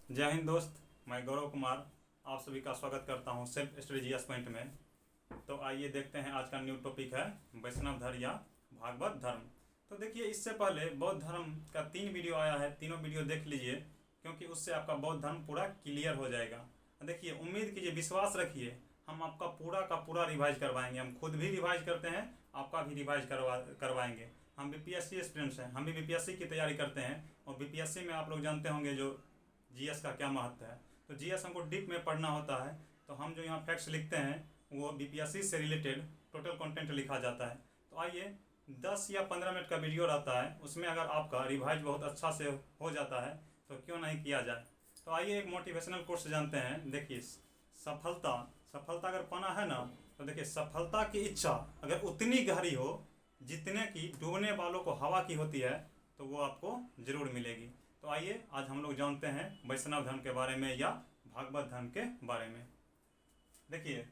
जय हिंद दोस्त। मैं गौरव कुमार आप सभी का स्वागत करता हूं सेल्फ स्टडी जीएस पॉइंट में। तो आइए देखते हैं आज का न्यू टॉपिक है वैष्णव धर्म या भागवत धर्म। तो देखिए, इससे पहले बौद्ध धर्म का 3 वीडियो आया है, तीनों वीडियो देख लीजिए क्योंकि उससे आपका बौद्ध धर्म पूरा क्लियर हो जाएगा। देखिए, उम्मीद कीजिए, विश्वास रखिए, हम आपका पूरा का पूरा रिवाइज करवाएंगे। हम खुद भी रिवाइज करते हैं, आपका भी रिवाइज करवाएंगे। हम बीपीएससी स्टूडेंट्स हैं, हम भी बीपीएससी की तैयारी करते हैं और बीपीएससी में आप लोग जानते होंगे जो जीएस का क्या महत्व है। तो जीएस हमको डीप में पढ़ना होता है, तो हम जो यहाँ फैक्ट्स लिखते हैं वो बीपीएससी से रिलेटेड टोटल कंटेंट लिखा जाता है। तो आइए, 10 या 15 मिनट का वीडियो रहता है, उसमें अगर आपका रिवाइज बहुत अच्छा से हो जाता है तो क्यों नहीं किया जाए। तो आइए एक मोटिवेशनल कोर्स जानते हैं। देखिए, सफलता अगर पाना है ना, तो देखिए, सफलता की इच्छा अगर उतनी गहरी हो जितने की डूबने वालों को हवा की होती है तो वो आपको जरूर मिलेगी। तो आइए आज हम लोग जानते हैं वैष्णव धर्म के बारे में या भागवत धर्म के बारे में। देखिए,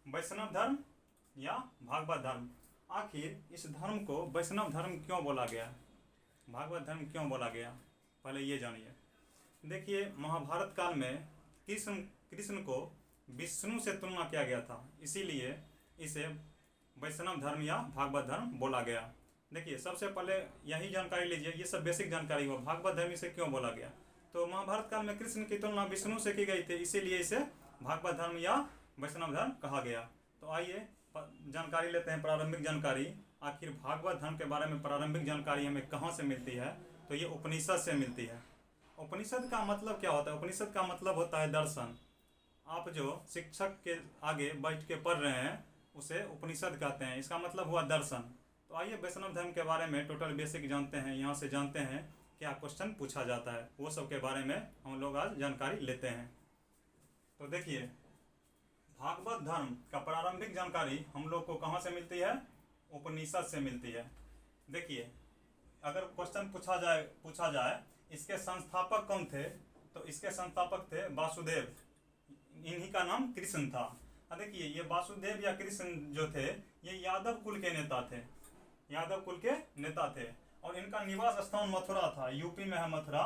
वैष्णव धर्म या भागवत धर्म, आखिर इस धर्म को वैष्णव धर्म क्यों बोला गया, भागवत धर्म क्यों बोला गया, पहले ये जानिए। देखिए, महाभारत काल में कृष्ण को विष्णु से तुलना किया गया था, इसीलिए इसे वैष्णव धर्म या भागवत धर्म बोला गया। देखिए, सबसे पहले यही जानकारी लीजिए, ये सब बेसिक जानकारी हो, भागवत धर्म इसे क्यों बोला गया। तो महाभारत काल में कृष्ण की तुलना विष्णु से की गई थी, इसीलिए इसे भागवत धर्म या वैष्णव धर्म कहा गया। तो आइए जानकारी लेते हैं, प्रारंभिक जानकारी। आखिर भागवत धर्म के बारे में प्रारंभिक जानकारी हमें कहाँ से मिलती है, तो ये उपनिषद से मिलती है। उपनिषद का मतलब क्या होता है? उपनिषद का मतलब होता है दर्शन। आप जो शिक्षक के आगे बैठ के पढ़ रहे हैं उसे उपनिषद कहते हैं, इसका मतलब हुआ दर्शन। तो आइए वैष्णव धर्म के बारे में टोटल बेसिक जानते हैं, यहाँ से जानते हैं क्या क्वेश्चन पूछा जाता है, वो सब के बारे में हम लोग आज जानकारी लेते हैं। तो देखिए, भागवत धर्म का प्रारंभिक जानकारी हम लोग को कहाँ से मिलती है? उपनिषद से मिलती है। देखिए, अगर क्वेश्चन पूछा जाए इसके संस्थापक कौन थे, तो इसके संस्थापक थे वासुदेव, इन्हीं का नाम कृष्ण था। देखिए, ये वासुदेव या कृष्ण जो थे ये यादव कुल के नेता थे, यादव कुल के नेता थे और इनका निवास स्थान मथुरा था, यूपी में है मथुरा,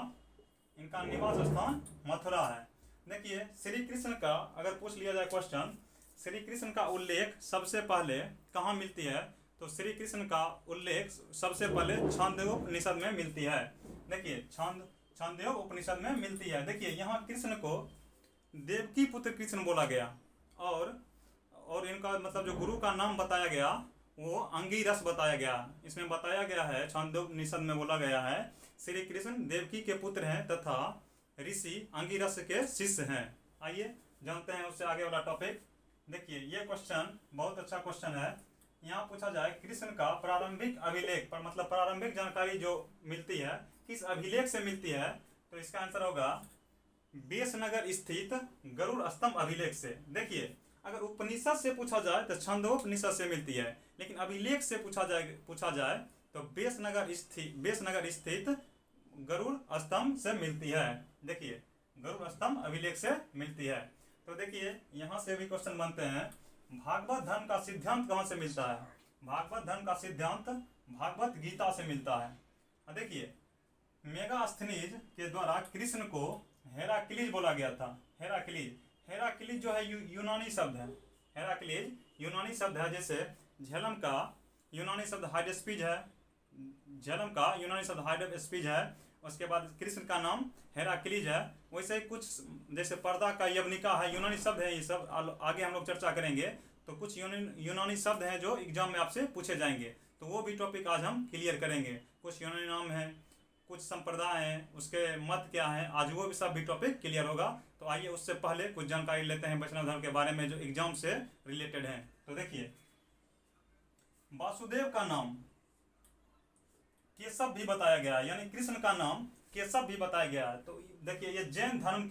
इनका निवास स्थान मथुरा है। देखिए, श्री कृष्ण का अगर पूछ लिया जाए क्वेश्चन, श्री कृष्ण का उल्लेख सबसे पहले कहाँ मिलती है, तो श्री कृष्ण का उल्लेख सबसे पहले छांदोग्य उपनिषद में मिलती है। देखिए, छांदोग्य उपनिषद में मिलती है। देखिए, यहाँ कृष्ण को देवकी पुत्र कृष्ण बोला गया और इनका मतलब जो गुरु का नाम बताया गया वो अंगिरस बताया गया। इसमें बताया गया है, छांदोग्योपनिषद में बोला गया है, श्री कृष्ण देवकी के पुत्र हैं तथा ऋषि अंगिरस के शिष्य हैं। आइए जानते हैं उससे आगे वाला टॉपिक। देखिए, ये क्वेश्चन बहुत अच्छा क्वेश्चन है। यहाँ पूछा जाए कृष्ण का प्रारंभिक अभिलेख पर, मतलब प्रारंभिक जानकारी जो मिलती है किस अभिलेख से मिलती है, तो इसका आंसर होगा बेसनगर स्थित गरुड़ स्तंभ अभिलेख से। देखिए, अगर उपनिषद से पूछा जाए तो छांदोग्योपनिषद से मिलती है, लेकिन अभिलेख से पूछा जाए तो बेसनगर स्थित गरुड़ स्तंभ से मिलती है। देखिए, गरुड़ स्तंभ अभिलेख से मिलती है। तो देखिए, यहाँ से भी क्वेश्चन बनते हैं, भागवत धर्म का सिद्धांत कहाँ से मिलता है? भागवत धर्म का सिद्धांत भागवत गीता से मिलता है। देखिए, मेगास्थनीज के द्वारा कृष्ण को हेराक्लीज बोला गया था। हेराक्लीज जो है यूनानी शब्द है, हेराक्लीज यूनानी शब्द है। जैसे झेलम का यूनानी शब्द हाइडस्पीज है, झेलम का यूनानी शब्द हाइडस्पीज है, उसके बाद कृष्ण का नाम हेराक्लीज है। वैसे ही कुछ जैसे पर्दा का यवनिका है, यूनानी शब्द है। ये सब आगे हम लोग चर्चा करेंगे। तो कुछ यूनानी शब्द हैं जो एग्जाम में आपसे पूछे जाएंगे, तो वो भी टॉपिक आज हम क्लियर करेंगे। कुछ यूनानी नाम है, कुछ संप्रदाय हैं, उसके मत क्या है, आज वो भी सब भी टॉपिक क्लियर होगा। तो आइए उससे पहले कुछ जानकारी लेते हैं वैष्णव धर्म के बारे में जो एग्जाम से रिलेटेड है। तो देखिए, वासुदेव का नाम केशव भी बताया गया है, यानी कृष्ण का नाम केशव भी बताया गया है। तो देखिए, ये जैन धर्म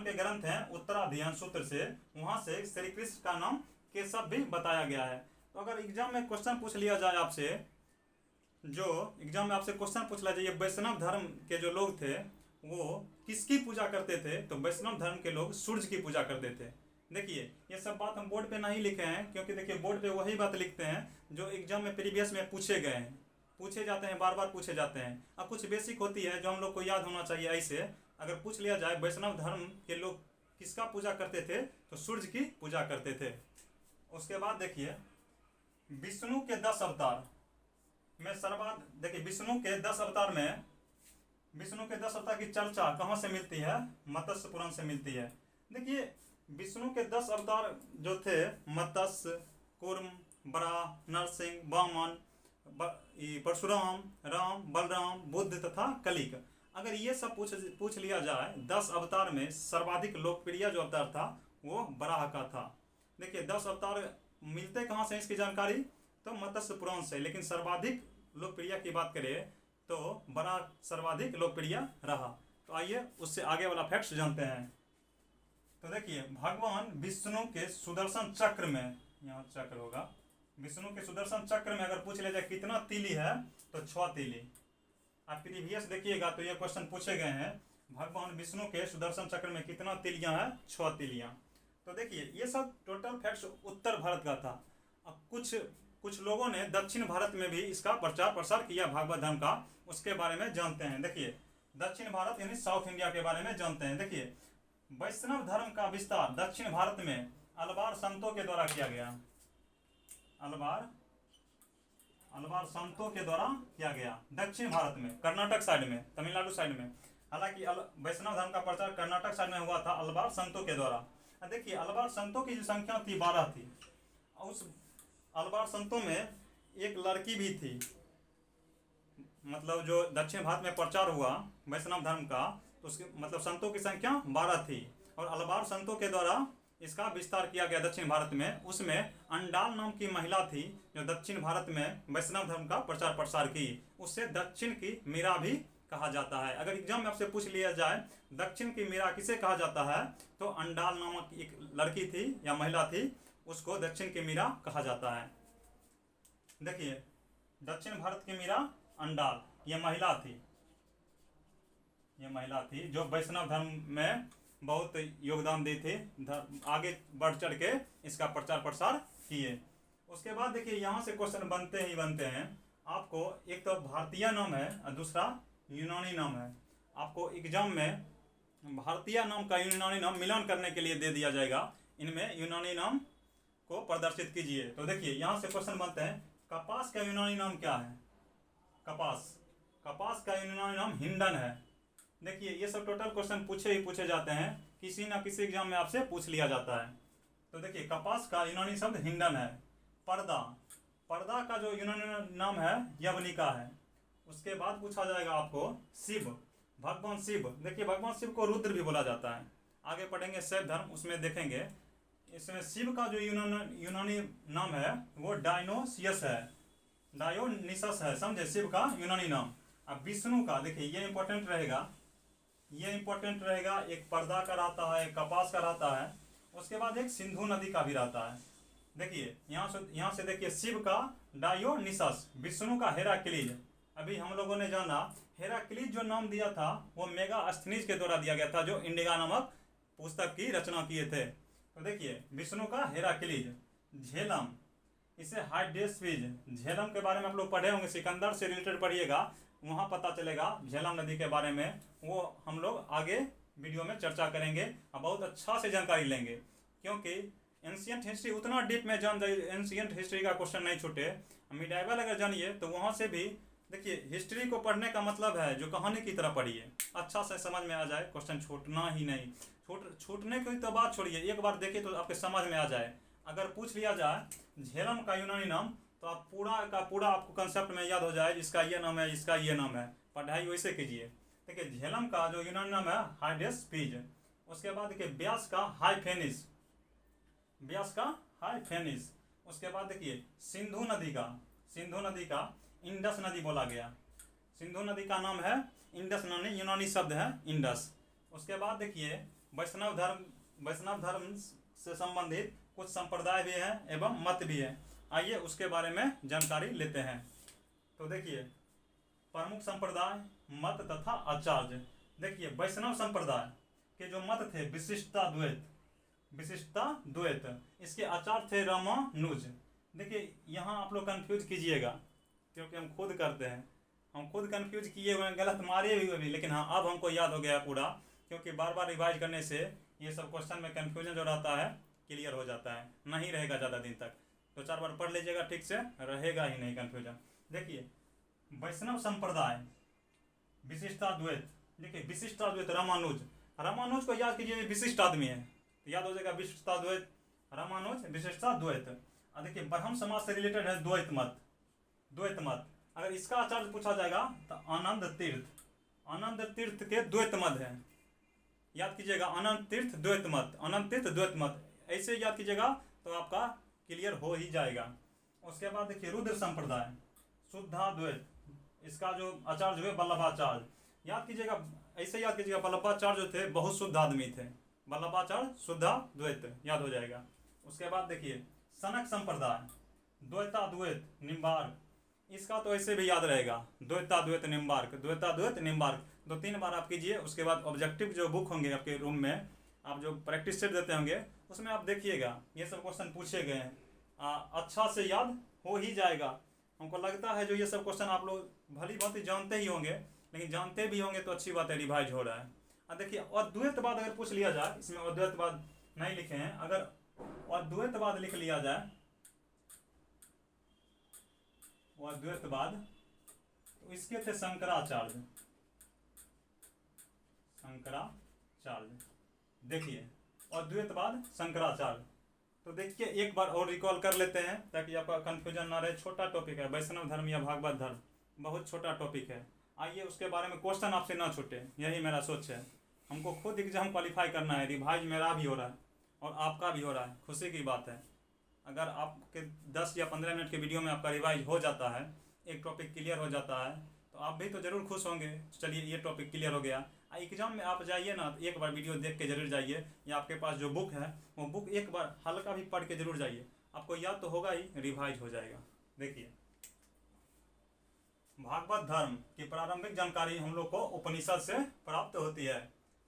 के ग्रंथ हैं उत्तराधियान सूत्र से, वहां से श्री कृष्ण का नाम केशव भी बताया गया है। तो अगर एग्जाम में क्वेश्चन पूछ लिया जाए आपसे, जो एग्जाम में आपसे क्वेश्चन पूछ लिया जाए वैष्णव धर्म के जो लोग थे वो किसकी पूजा करते थे, तो वैष्णव धर्म के लोग सूर्य की पूजा करते थे। देखिए, ये सब बात हम बोर्ड पे नहीं लिखे हैं, क्योंकि देखिए बोर्ड पे वही बात लिखते हैं जो एग्जाम में प्रीवियस में पूछे गए हैं। पूछे जाते हैं, बार बार पूछे जाते हैं। अब कुछ बेसिक होती है जो हम लोग को याद होना चाहिए। ऐसे अगर पूछ लिया जाए वैष्णव धर्म के लोग किसका पूजा करते थे, तो सूर्य की पूजा करते थे। उसके बाद देखिए विष्णु के 10 अवतार में देखिए विष्णु के 10 अवतार में विष्णु के 10 अवतार की चर्चा कहाँ से मिलती है, मत्स्य पुराण से मिलती है। देखिए विष्णु के 10 अवतार जो थे, मत्स्य, कूर्म, वराह, नरसिंह, वामन, परशुराम, राम, बलराम, बुद्ध तथा कलिक। अगर ये सब पूछ लिया जाए, 10 अवतार में सर्वाधिक लोकप्रिय जो अवतार था वो वराह का था। देखिए 10 अवतार मिलते कहाँ से इसकी जानकारी, तो मत्स्य पुराण से। लेकिन सर्वाधिक लोकप्रिय की बात करें तो वराह सर्वाधिक लोकप्रिय रहा। तो आइए उससे आगे वाला फैक्ट्स जानते हैं। तो देखिए भगवान विष्णु के सुदर्शन चक्र में, यहाँ चक्र होगा, विष्णु के सुदर्शन चक्र में अगर पूछ लिया जाए कितना तीली है, तो 6 तीली। आप प्रीवियस देखिएगा तो ये क्वेश्चन पूछे गए हैं, भगवान विष्णु के सुदर्शन चक्र में कितना तीलियां हैं, 6 तीलियां। तो देखिए ये सब टोटल फैक्ट्स उत्तर भारत का था। अब कुछ लोगों ने दक्षिण भारत में भी इसका प्रचार प्रसार किया भागवत धर्म का, उसके बारे में जानते हैं। देखिए दक्षिण भारत यानी साउथ इंडिया के बारे में जानते हैं। देखिए वैष्णव धर्म का विस्तार दक्षिण भारत में अलवार संतों के द्वारा किया गया। अलवार संतों के द्वारा किया गया दक्षिण भारत में, कर्नाटक साइड में, तमिलनाडु साइड में। हालांकि वैष्णव धर्म का प्रचार कर्नाटक साइड में हुआ था अलवार संतों के द्वारा। देखिए अलवार संतों की जो संख्या थी 12 थी। उस अलवार संतों में एक लड़की भी थी, मतलब जो दक्षिण भारत में प्रचार हुआ वैष्णव धर्म का, तो उसके मतलब संतों की संख्या 12 थी। और अलवार संतों के द्वारा इसका विस्तार किया गया दक्षिण भारत में। उसमें अंडाल नाम की महिला थी जो दक्षिण भारत में वैष्णव धर्म का प्रचार प्रसार की। उससे दक्षिण की मीरा भी कहा जाता है। अगर एग्जाम में आपसे पूछ लिया जाए दक्षिण की मीरा किसे कहा जाता है, तो अंडाल नामक एक लड़की थी या महिला थी, उसको दक्षिण की मीरा कहा जाता है। देखिए दक्षिण भारत की मीरा अंडाल ये महिला थी जो वैष्णव धर्म में बहुत योगदान दी थी, आगे बढ़ चढ़ के इसका प्रचार प्रसार किए। उसके बाद देखिए यहाँ से क्वेश्चन बनते हैं आपको। एक तो भारतीय नाम है और दूसरा यूनानी नाम है। आपको एग्जाम में भारतीय नाम का यूनानी नाम मिलान करने के लिए दे दिया जाएगा। इनमें यूनानी नाम को प्रदर्शित कीजिए। तो देखिए यहाँ से क्वेश्चन बनते हैं, कपास का यूनानी नाम क्या है? कपास का यूनानी नाम हिंडन है। देखिए ये सब टोटल क्वेश्चन पूछे जाते हैं, किसी ना किसी एग्जाम में आपसे पूछ लिया जाता है। तो देखिए कपास का यूनानी शब्द हिंडन है। पर्दा का जो यूनानी नाम है यवनिका है। उसके बाद पूछा जाएगा आपको शिव, भगवान शिव। देखिए भगवान शिव को रुद्र भी बोला जाता है। आगे पढ़ेंगे शैव धर्म, उसमें देखेंगे। इसमें शिव का जो यूनानी नाम है वो डायोनिसस है, समझे, शिव का यूनानी नाम। अब विष्णु का देखिए ये इंपॉर्टेंट रहेगा, एक पर्दा का रहता है, कपास का रहता है, उसके बाद एक सिंधु नदी का भी रहता है। देखिए यहाँ से देखिए शिव का डायोनिसस, विष्णु का हेराक्लीज। अभी हम लोगों ने जाना हेराक्लीज जो नाम दिया था वो मेगास्थनीज के द्वारा दिया गया था, जो इंडिका नामक पुस्तक की रचना किए थे। तो देखिए विष्णु का हेराक्लीज। झेलम, इसे हाइडेस्फीज, झेलम के बारे में आप लोग पढ़े होंगे, सिकंदर से रिलेटेड पढ़िएगा, वहाँ पता चलेगा झेलम नदी के बारे में। वो हम लोग आगे वीडियो में चर्चा करेंगे और बहुत अच्छा से जानकारी लेंगे, क्योंकि एंशियंट हिस्ट्री उतना डीप में जान जाइए, एंशियंट हिस्ट्री का क्वेश्चन नहीं छूटे। मिडाइवल अगर जानिए तो वहाँ से भी देखिए हिस्ट्री को पढ़ने का मतलब है जो कहानी की तरह पढ़िए, अच्छा से समझ में आ जाए, क्वेश्चन छूटना ही नहीं। छूटने की तो बात छोड़िए, एक बार देखिए तो आपके समझ में आ जाए। अगर पूछ लिया जाए झेलम का यूनानी नाम, तो आप पूरा का पूरा आपको कंसेप्ट में याद हो जाए, इसका ये नाम है, इसका ये नाम है। पढ़ाई वैसे कीजिए। देखिए झेलम का जो यूनानी नाम है हाइडेस्फीज। उसके बाद देखिए ब्यास का हाइफेनिस, उसके बाद देखिए सिंधु नदी का इंडस नदी बोला गया। सिंधु नदी का नाम है इंडस, यूनानी शब्द है इंडस। उसके बाद देखिए वैष्णव धर्म से संबंधित कुछ संप्रदाय भी हैं एवं मत भी है। आइए उसके बारे में जानकारी लेते हैं। तो देखिए प्रमुख संप्रदाय, मत तथा आचार्य। देखिए वैष्णव संप्रदाय के जो मत थे विशिष्टता द्वैत, इसके आचार्य थे रामानुज। देखिए यहाँ आप लोग कंफ्यूज कीजिएगा, क्योंकि हम खुद करते हैं, हम खुद कंफ्यूज किए हुए हैं, गलत मारे भी हुए भी, लेकिन हाँ अब हमको याद हो गया पूरा, क्योंकि बार बार रिवाइज करने से ये सब क्वेश्चन में कंफ्यूजन जो रहता है क्लियर हो जाता है, नहीं रहेगा ज़्यादा दिन तक। तो 4 बार पढ़ लीजिएगा, ठीक से रहेगा ही नहीं कंफ्यूजन। देखिए वैष्णव संप्रदाय विशिष्टाद्वैत, देखिए विशिष्टाद्वैत रामानुज, रामानुज को याद कीजिए, विशिष्ट आदमी है तो याद हो जाएगा विशिष्टाद्वैत रामानुज विशिष्टाद्वैत। देखिए ब्रह्म समाज से रिलेटेड है द्वैत मत, द्वैत मत। अगर इसका आचार्य पूछा जाएगा तो आनंद तीर्थ, आनंद तीर्थ के द्वैत मत है, याद कीजिएगा आनंद तीर्थ द्वैत मत, आनंद तीर्थ द्वैत मत, ऐसे याद कीजिएगा तो आपका क्लियर हो ही जाएगा। उसके बाद देखिए रुद्र संप्रदाय शुद्धाद्वैत, इसका जो आचार्य जो है वल्लभाचार्य, याद कीजिएगा, ऐसे याद कीजिएगा वल्लभाचार्य जो थे बहुत शुद्ध आदमी थे, वल्लभाचार्य शुद्धाद्वैत याद हो जाएगा। उसके बाद देखिए सनक संप्रदाय द्वैताद्वैत निम्बार्क, इसका तो ऐसे भी याद रहेगा द्वैताद्वैत निम्बार्क, द्वैताद्वैत निम्बार्क 2-3 बार आप कीजिए। उसके बाद ऑब्जेक्टिव जो बुक होंगे आपके रूम में, आप जो प्रैक्टिस सेट देते होंगे उसमें आप देखिएगा ये सब क्वेश्चन पूछे गए हैं, अच्छा से याद हो ही जाएगा। हमको लगता है जो ये सब क्वेश्चन आप लोग भली भांति जानते ही होंगे, लेकिन जानते भी होंगे तो अच्छी बात है, रिवाइज हो रहा है। देखिए अद्वैतवाद अगर पूछ लिया जाए, इसमें अद्वैतवाद नहीं लिखे हैं, अगर अद्वैतवाद लिख लिया जाए, अद्वैतवाद तो इसके थे शंकराचार्य, शंकराचार्य। देखिए अद्वैतवाद शंकराचार्य, तो देखिए एक बार और रिकॉल कर लेते हैं ताकि आपका कंफ्यूजन ना रहे। छोटा टॉपिक है वैष्णव धर्म या भागवत धर्म, बहुत छोटा टॉपिक है, आइए उसके बारे में क्वेश्चन आपसे ना छूटे, यही मेरा सोच है। हमको खुद एग्जाम क्वालिफाई करना है, रिवाइज मेरा भी हो रहा है और आपका भी हो रहा है, खुशी की बात है। अगर आपके 10 या 15 मिनट के वीडियो में आपका रिवाइज हो जाता है, एक टॉपिक क्लियर हो जाता है, तो आप भी तो ज़रूर खुश होंगे, चलिए ये टॉपिक क्लियर हो गया। एग्जाम में आप जाइए ना तो एक बार वीडियो देख के जरूर जाइए, या आपके पास जो बुक है वो बुक एक बार हल्का भी पढ़ के जरूर जाइए, आपको याद तो होगा ही, रिवाइज हो जाएगा। देखिए भागवत धर्म की प्रारंभिक जानकारी हम लोग को उपनिषद से प्राप्त होती है।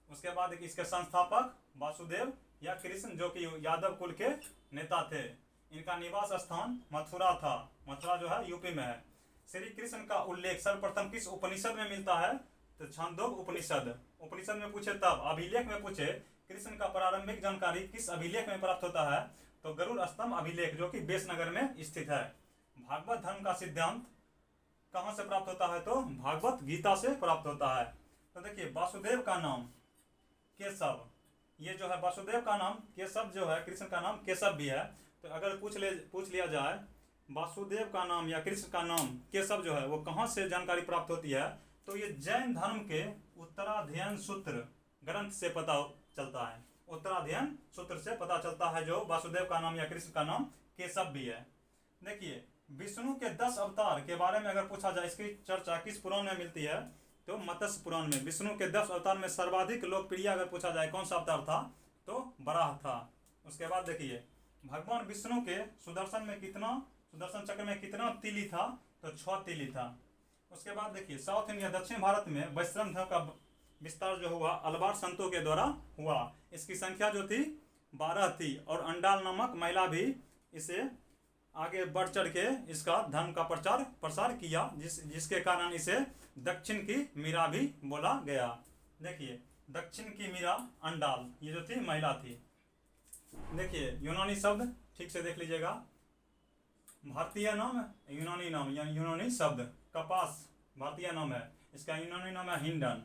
उसके बाद इसके संस्थापक वासुदेव या कृष्ण जो कि यादव कुल के नेता थे, इनका निवास स्थान मथुरा था, मथुरा जो है यूपी में है। श्री कृष्ण का उल्लेख सर्वप्रथम किस उपनिषद में मिलता है, तो छांदोग्य उपनिषद, उपनिषद में पूछे तब, अभिलेख में पूछे कृष्ण का प्रारंभिक जानकारी किस अभिलेख में प्राप्त होता है, तो गरुड़ स्तंभ अभिलेख जो कि बेसनगर में स्थित है। भागवत धर्म का सिद्धांत कहाँ से प्राप्त होता है, तो भागवत गीता से प्राप्त होता है। तो देखिए वासुदेव का नाम केशव, ये जो है वासुदेव का नाम केशव जो है, कृष्ण का नाम केशव भी है। तो अगर पूछ लिया जाए वासुदेव का नाम या कृष्ण का नाम केशव जो है वो कहाँ से जानकारी प्राप्त होती है, तो ये जैन धर्म के उत्तराध्ययन सूत्र ग्रंथ से पता चलता है, उत्तराध्ययन सूत्र से पता चलता है जो वासुदेव का नाम या कृष्ण का नाम केशव भी है। देखिए विष्णु के 10 अवतार के बारे में अगर पूछा जाए, इसकी चर्चा किस पुराण में मिलती है, तो मत्स्य पुराण में। विष्णु के 10 अवतार में सर्वाधिक लोकप्रिय अगर पूछा जाए कौन सा अवतार था, तो वराह था। उसके बाद देखिए भगवान विष्णु के सुदर्शन चक्र में कितना तीली था, तो 6 तीली था। उसके बाद देखिए साउथ इंडिया दक्षिण भारत में वैष्णव धर्म का विस्तार जो हुआ अल्बार संतों के द्वारा हुआ। इसकी संख्या जो थी 12 थी, और अंडाल नामक महिला भी इसे आगे बढ़ चढ़ के इसका धर्म का प्रसार किया, जिसके कारण इसे दक्षिण की मीरा भी बोला गया। देखिए दक्षिण की मीरा अंडाल ये जो थी महिला थी। देखिए यूनानी शब्द ठीक से देख लीजिएगा, भारतीय नाम यूनानी नाम या यूनानी शब्द। कपास भारतीय नाम है, इसका यूनानी नाम है हिंडन।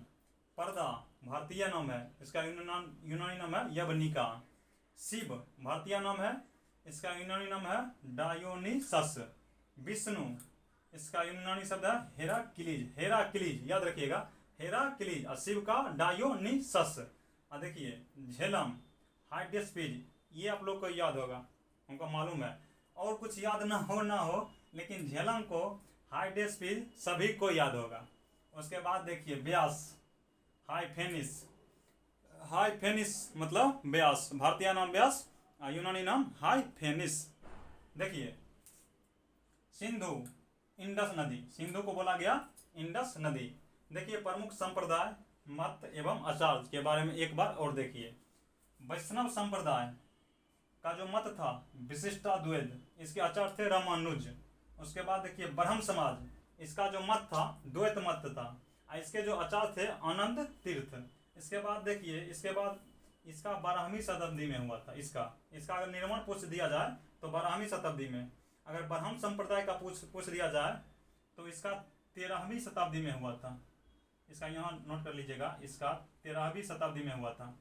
पर्दा भारतीय नाम है, इसका यूनानी नाम है यवनिका। शिव भारतीय नाम है, इसका यूनानी नाम है डायोनिसस। विष्णु इसका यूनानी शब्द है हेराक्लिज, हेराक्लिज याद रखिएगा, हेराक्लिज। और शिव का डायोनिसस। देखिए झेलम हाइडेस्पीज, ये आप लोग को याद होगा, हमको मालूम है, और कुछ याद ना हो लेकिन झेलम को हाइडेस्पीज सभी को याद होगा। उसके बाद देखिए व्यास हाइफेनिस, हाइफेनिस मतलब व्यास, भारतीय नाम व्यास, यूनानी नाम हाइफेनिस। देखिए सिंधु इंडस नदी, सिंधु को बोला गया इंडस नदी। देखिए प्रमुख संप्रदाय मत एवं आचार्य के बारे में एक बार और देखिए। वैष्णव संप्रदाय का जो मत था विशिष्टाद्वैत, इसके आचार्य थे रामानुज। उसके बाद देखिए ब्रह्म समाज, इसका जो मत था द्वैत मत था, इसके जो आचार्य थे आनंद तीर्थ। इसके बाद देखिए, इसके बाद इसका 12वीं शताब्दी में हुआ था। इसका अगर निर्माण पूछ दिया जाए तो 12वीं शताब्दी में, अगर ब्रह्म संप्रदाय का पूछ दिया जाए तो इसका 13वीं शताब्दी में हुआ था। इसका यहाँ नोट कर लीजिएगा, इसका 13वीं शताब्दी में हुआ था।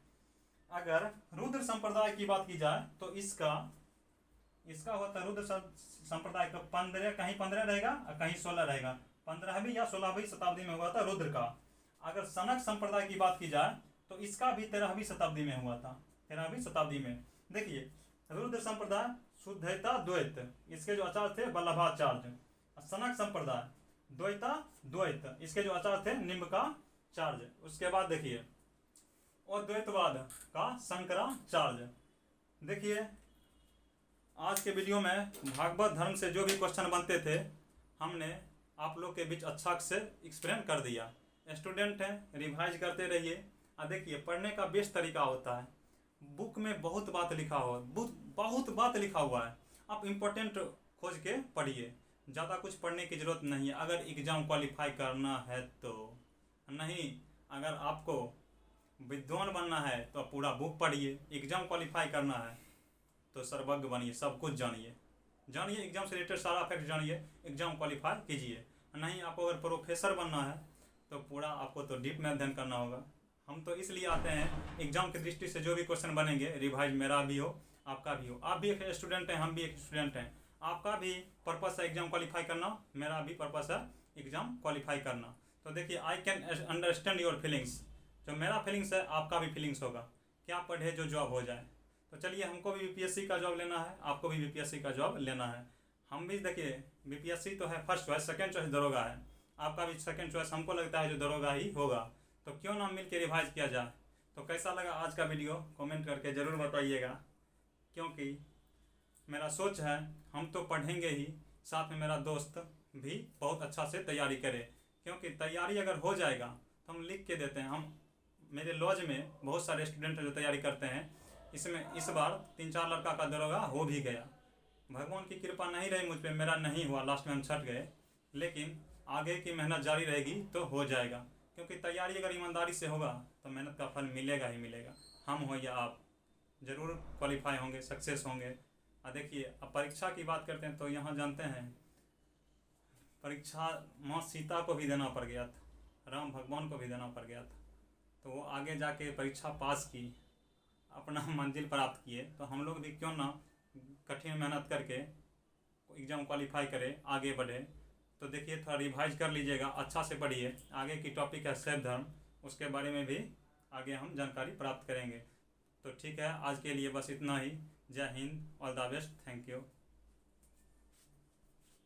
अगर रुद्र संप्रदाय की बात की जाए तो इसका हुआ था रुद्र संप्रदाय का 15, कहीं 15 रहेगा और कहीं 16 रहेगा। 15वीं या 16वीं शताब्दी में हुआ था रुद्र का। अगर सनक संप्रदाय की बात की जाए तो इसका भी 13वीं शताब्दी में हुआ था। 13वीं शताब्दी में देखिए, रुद्र संप्रदाय शुद्धता द्वैत, इसके जो आचार्य थे वल्लभाचार्य। सनक संप्रदाय द्वैता द्वैत, इसके जो आचार्य थे निम्बकाचार्य। उसके बाद देखिए अद्वैतवाद का शंकराचार्य। देखिए आज के वीडियो में भागवत धर्म से जो भी क्वेश्चन बनते थे हमने आप लोग के बीच अच्छा से एक्सप्लेन कर दिया। स्टूडेंट हैं रिवाइज करते रहिए। देखिए पढ़ने का बेस्ट तरीका होता है, बुक में बहुत बात लिखा हुआ है, आप इम्पोर्टेंट खोज के पढ़िए, ज़्यादा कुछ पढ़ने की ज़रूरत नहीं है। अगर एग्ज़ाम क्वालिफाई करना है तो नहीं, अगर आपको विद्वान बनना है तो पूरा बुक पढ़िए। एग्ज़ाम क्वालिफाई करना है तो सर्वज्ञ बनिए, सब कुछ जानिए, एग्ज़ाम से रिलेटेड सारा फैक्ट जानिए, एग्ज़ाम क्वालिफाई कीजिए। नहीं, आपको अगर प्रोफेसर बनना है तो पूरा आपको तो डीप में अध्ययन करना होगा। हम तो इसलिए आते हैं, एग्ज़ाम की दृष्टि से जो भी क्वेश्चन बनेंगे रिवाइज मेरा भी हो आपका भी हो। आप भी एक स्टूडेंट हैं, हम भी एक स्टूडेंट हैं, आपका भी पर्पस है एग्ज़ाम क्वालिफाई करना, मेरा भी पर्पस है एग्ज़ाम क्वालिफाई करना। तो देखिए I can understand your feelings, जो मेरा फीलिंग्स है आपका भी फीलिंग्स होगा। क्या पढ़े जो जॉब हो जाए। तो चलिए, हमको भी बीपीएससी का जॉब लेना है, आपको भी बीपीएससी का जॉब लेना है। हम भी देखिए बीपीएससी तो है फर्स्ट चॉइस, सेकंड चॉइस दरोगा है, आपका भी सेकंड चॉइस हमको लगता है जो दरोगा ही होगा। तो क्यों ना मिल के रिवाइज किया जाए। तो कैसा लगा आज का वीडियो कमेंट करके ज़रूर बताइएगा, क्योंकि मेरा सोच है हम तो पढ़ेंगे ही, साथ में मेरा दोस्त भी बहुत अच्छा से तैयारी करे, क्योंकि तैयारी अगर हो जाएगा तो हम लिख के देते हैं। हम मेरे लॉज में बहुत सारे स्टूडेंट जो तैयारी करते हैं, इसमें इस बार 3-4 लड़का का दरोगा हो भी गया। भगवान की कृपा नहीं रही मुझ पर, मेरा नहीं हुआ, लास्ट में हम छट गए, लेकिन आगे की मेहनत जारी रहेगी तो हो जाएगा। क्योंकि तैयारी अगर ईमानदारी से होगा तो मेहनत का फल मिलेगा ही मिलेगा। हम हो या आप ज़रूर क्वालिफाई होंगे, सक्सेस होंगे। देखिए अब परीक्षा की बात करते हैं तो यहाँ जानते हैं परीक्षा माँ सीता को भी देना पड़ गया था, राम भगवान को भी देना पड़ गया था, तो वो आगे जाके परीक्षा पास की, अपना मंजिल प्राप्त किए। तो हम लोग भी क्यों ना कठिन मेहनत करके एग्ज़ाम क्वालिफाई करें, आगे बढ़े। तो देखिए थोड़ा रिवाइज कर लीजिएगा, अच्छा से पढ़िए। आगे की टॉपिक है शैव धर्म, उसके बारे में भी आगे हम जानकारी प्राप्त करेंगे। तो ठीक है, आज के लिए बस इतना ही। जय Hind, all the best, thank you.